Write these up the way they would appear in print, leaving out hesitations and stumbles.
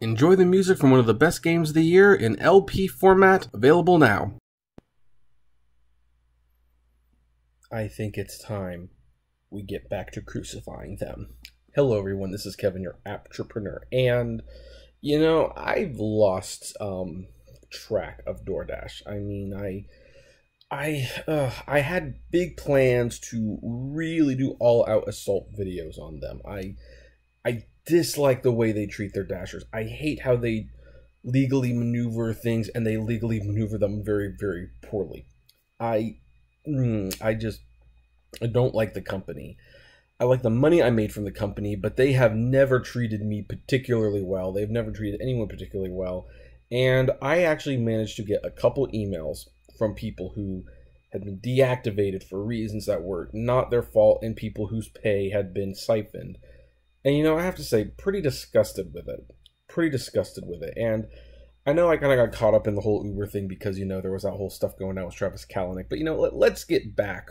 Enjoy the music from one of the best games of the year in LP format, available now. I think it's time we get back to crucifying them. Hello everyone, this is Kevin, your entrepreneur, and you know, I've lost track of DoorDash. I mean, I had big plans to really do all-out assault videos on them. I dislike the way they treat their dashers. I hate how they legally maneuver things, and they legally maneuver them very, very poorly. I don't like the company. I like the money I made from the company, but they have never treated me particularly well. They've never treated anyone particularly well. And I actually managed to get a couple emails from people who had been deactivated for reasons that were not their fault, and people whose pay had been siphoned. And you know, I have to say, pretty disgusted with it. Pretty disgusted with it. And I know I kind of got caught up in the whole Uber thing because, you know, there was that whole stuff going on with Travis Kalanick. But, you know, let's get back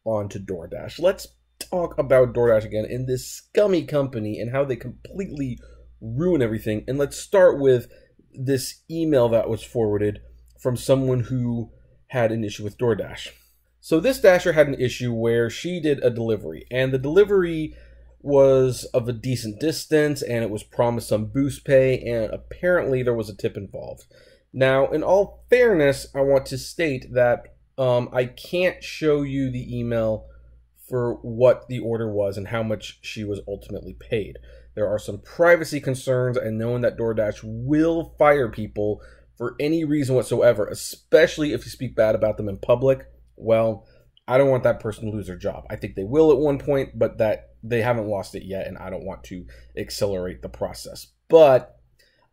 onto DoorDash. Let's talk about DoorDash again and this scummy company and how they completely ruin everything. And let's start with this email that was forwarded from someone who had an issue with DoorDash. So this dasher had an issue where she did a delivery, and the delivery was of a decent distance, and it was promised some boost pay, and apparently there was a tip involved. Now, in all fairness, I want to state that I can't show you the email for what the order was and how much she was ultimately paid. There are some privacy concerns, and knowing that DoorDash will fire people for any reason whatsoever, especially if you speak bad about them in public, well, I don't want that person to lose their job. I think they will at one point, but that they haven't lost it yet, and I don't want to accelerate the process. But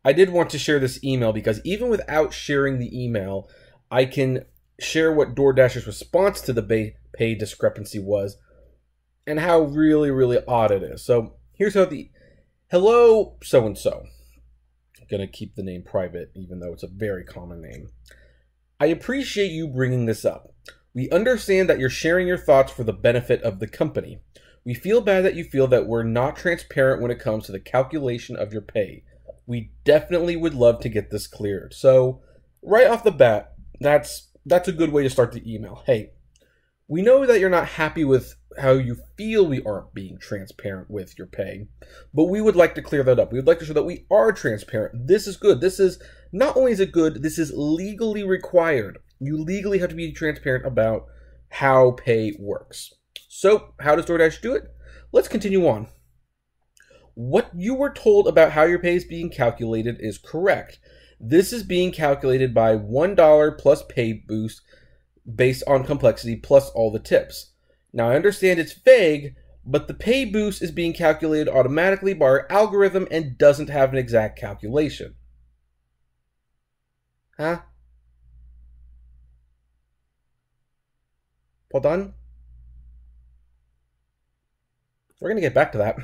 I did want to share this email because even without sharing the email, I can share what DoorDash's response to the pay discrepancy was and how really, really odd it is. So here's how hello, so-and-so. I'm going to keep the name private, even though it's a very common name. I appreciate you bringing this up. We understand that you're sharing your thoughts for the benefit of the company. We feel bad that you feel that we're not transparent when it comes to the calculation of your pay. We definitely would love to get this cleared. So, right off the bat, that's a good way to start the email. Hey, we know that you're not happy with how you feel we aren't being transparent with your pay, but we would like to clear that up. We would like to show that we are transparent. This is good. This is, not only is it good, this is legally required. You legally have to be transparent about how pay works. So, how does DoorDash do it? Let's continue on. What you were told about how your pay is being calculated is correct. This is being calculated by $1 plus pay boost based on complexity plus all the tips. Now, I understand it's vague, but the pay boost is being calculated automatically by our algorithm and doesn't have an exact calculation. Huh? Hold on. We're going to get back to that.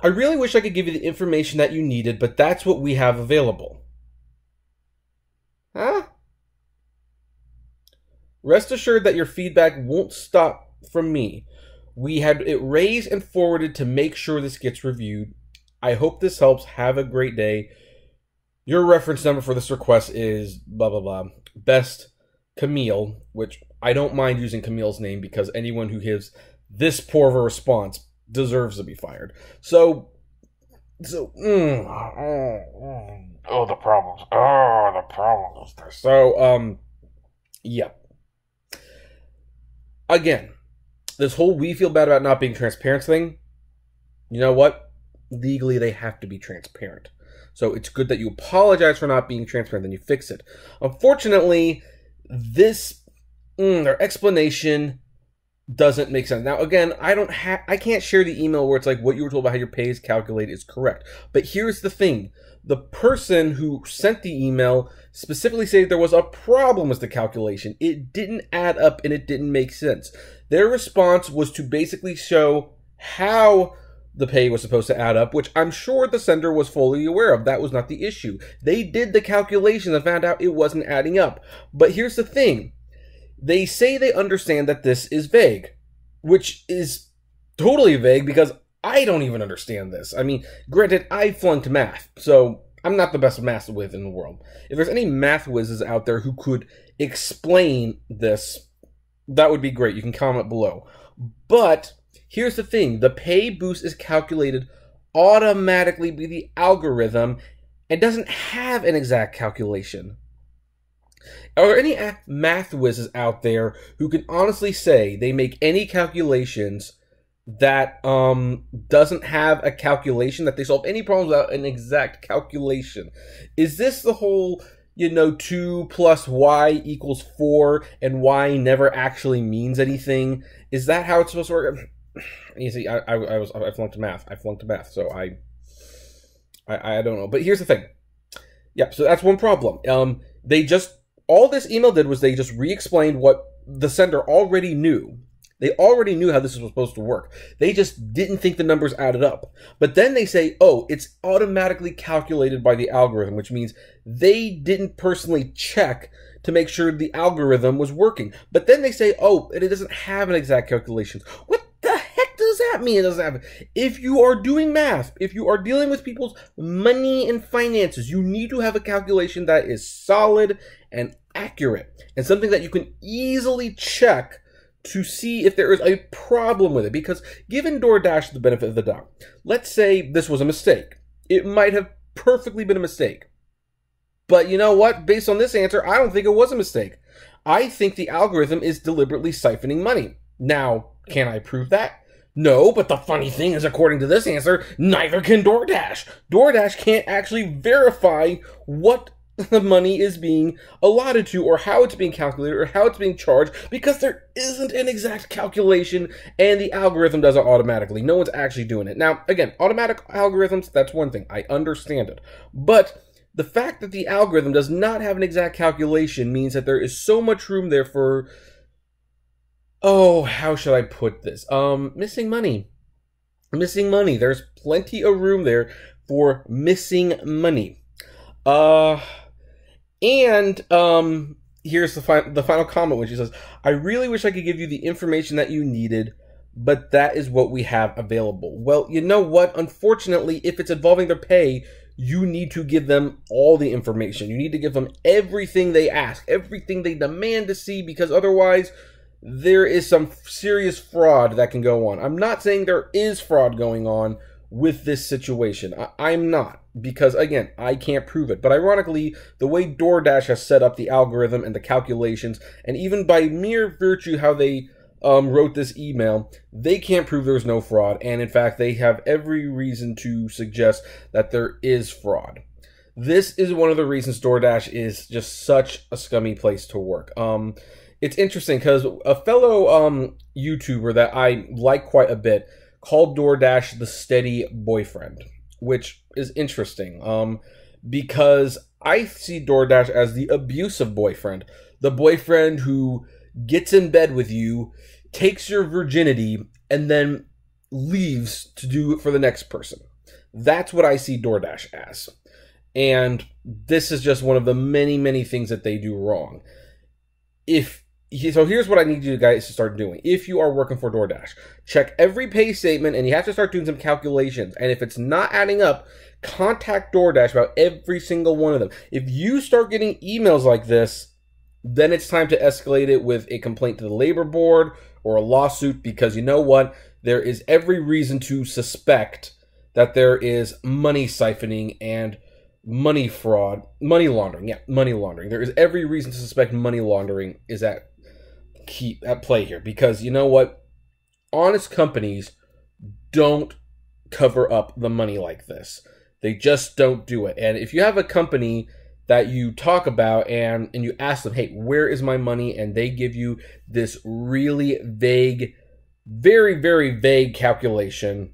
I really wish I could give you the information that you needed, but that's what we have available. Huh? Rest assured that your feedback won't stop from me. We had it raised and forwarded to make sure this gets reviewed. I hope this helps. Have a great day. Your reference number for this request is blah, blah, blah. Best Camille, which I don't mind using Camille's name because anyone who gives this poor of a response deserves to be fired. Oh, the problems. Oh, the problems. So, yeah. Again, this whole we feel bad about not being transparent thing, you know what? Legally, they have to be transparent. So it's good that you apologize for not being transparent, then you fix it. Unfortunately, their explanation doesn't make sense. Now, again, I can't share the email where it's like what you were told about how your pay is calculated is correct. But here's the thing. The person who sent the email specifically said there was a problem with the calculation. It didn't add up and it didn't make sense. Their response was to basically show how the pay was supposed to add up, which I'm sure the sender was fully aware of. That was not the issue. They did the calculation and found out it wasn't adding up. But here's the thing. They say they understand that this is vague, which is totally vague because I don't even understand this. I mean, granted, I flunked math, so I'm not the best math whiz in the world. If there's any math whizzes out there who could explain this, that would be great. You can comment below. But here's the thing. The pay boost is calculated automatically by the algorithm and doesn't have an exact calculation. Are there any math whizzes out there who can honestly say they make any calculations that doesn't have a calculation, that they solve any problems without an exact calculation? Is this the whole, 2 plus y equals 4 and y never actually means anything? Is that how it's supposed to work? You see, I flunked math. So I don't know. But here's the thing. Yeah, so that's one problem. All this email did was they just re-explained what the sender already knew. They already knew how this was supposed to work. They just didn't think the numbers added up. But then they say, oh, it's automatically calculated by the algorithm, which means they didn't personally check to make sure the algorithm was working. But then they say, oh, it doesn't have an exact calculation. What the heck does that mean? It doesn't have it. If you are doing math, if you are dealing with people's money and finances, you need to have a calculation that is solid and accurate and something that you can easily check to see if there is a problem with it. Because given DoorDash the benefit of the doubt, let's say this was a mistake. It might have perfectly been a mistake. But you know what? Based on this answer, I don't think it was a mistake. I think the algorithm is deliberately siphoning money. Now, can I prove that? No, but the funny thing is, according to this answer, neither can DoorDash. DoorDash can't actually verify what the money is being allotted to, or how it's being calculated, or how it's being charged, because there isn't an exact calculation, and the algorithm does it automatically. No one's actually doing it. Now, again, automatic algorithms, that's one thing. I understand it. But the fact that the algorithm does not have an exact calculation means that there is so much room there for, oh, how should I put this? Missing money. Missing money. There's plenty of room there for missing money. Here's the final comment, which she says, I really wish I could give you the information that you needed, but that is what we have available. Well, you know what? Unfortunately, if it's involving their pay, you need to give them all the information. You need to give them everything they ask, everything they demand to see, because otherwise there is some serious fraud that can go on. I'm not saying there is fraud going on with this situation. I'm not, because again, I can't prove it. But ironically, the way DoorDash has set up the algorithm and the calculations, and even by mere virtue how they wrote this email, they can't prove there's no fraud. And in fact, they have every reason to suggest that there is fraud. This is one of the reasons DoorDash is just such a scummy place to work. It's interesting because a fellow YouTuber that I like quite a bit called DoorDash the steady boyfriend, which is interesting because I see DoorDash as the abusive boyfriend, the boyfriend who gets in bed with you, takes your virginity, and then leaves to do it for the next person. That's what I see DoorDash as. And this is just one of the many, many things that they do wrong. So here's what I need you guys to start doing. If you are working for DoorDash, check every pay statement, and you have to start doing some calculations. And if it's not adding up, contact DoorDash about every single one of them. If you start getting emails like this, then it's time to escalate it with a complaint to the labor board or a lawsuit, because you know what? There is every reason to suspect that there is money siphoning and money fraud, money laundering. Yeah, money laundering. There is every reason to suspect money laundering is at play here, because you know what? Honest companies don't cover up the money like this. They just don't do it. And if you have a company that you talk about and you ask them, hey, where is my money? And they give you this really vague, very, very vague calculation.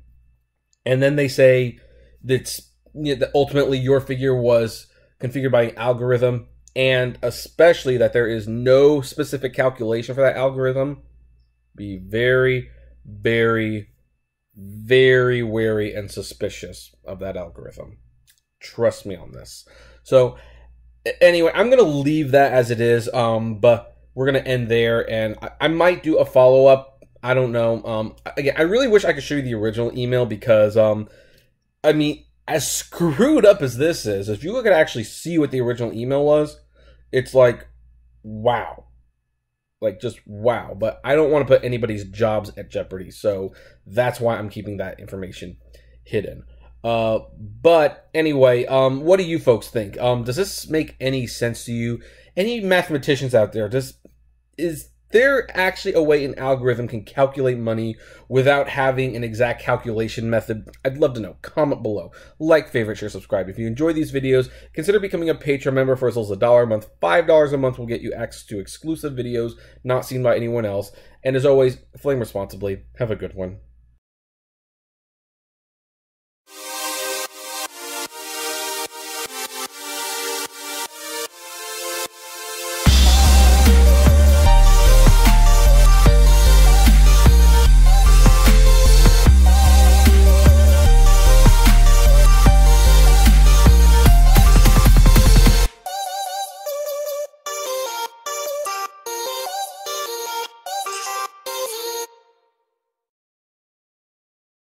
And then they say that ultimately your figure was configured by an algorithm, and especially that there is no specific calculation for that algorithm. Be very, very, very wary and suspicious of that algorithm. Trust me on this. So anyway, I'm going to leave that as it is, but we're going to end there, and I might do a follow-up I don't know. Again, I really wish I could show you the original email because, I mean, as screwed up as this is, if you look at actually see what the original email was, it's like, wow. Like, just wow. But I don't want to put anybody's jobs at jeopardy, so that's why I'm keeping that information hidden. But anyway, what do you folks think? Does this make any sense to you? Any mathematicians out there, is there actually a way an algorithm can calculate money without having an exact calculation method? I'd love to know. Comment below. Like, favorite, share, subscribe. If you enjoy these videos, consider becoming a Patreon member for as little as $1 a month. $5 a month will get you access to exclusive videos not seen by anyone else. And as always, flame responsibly. Have a good one.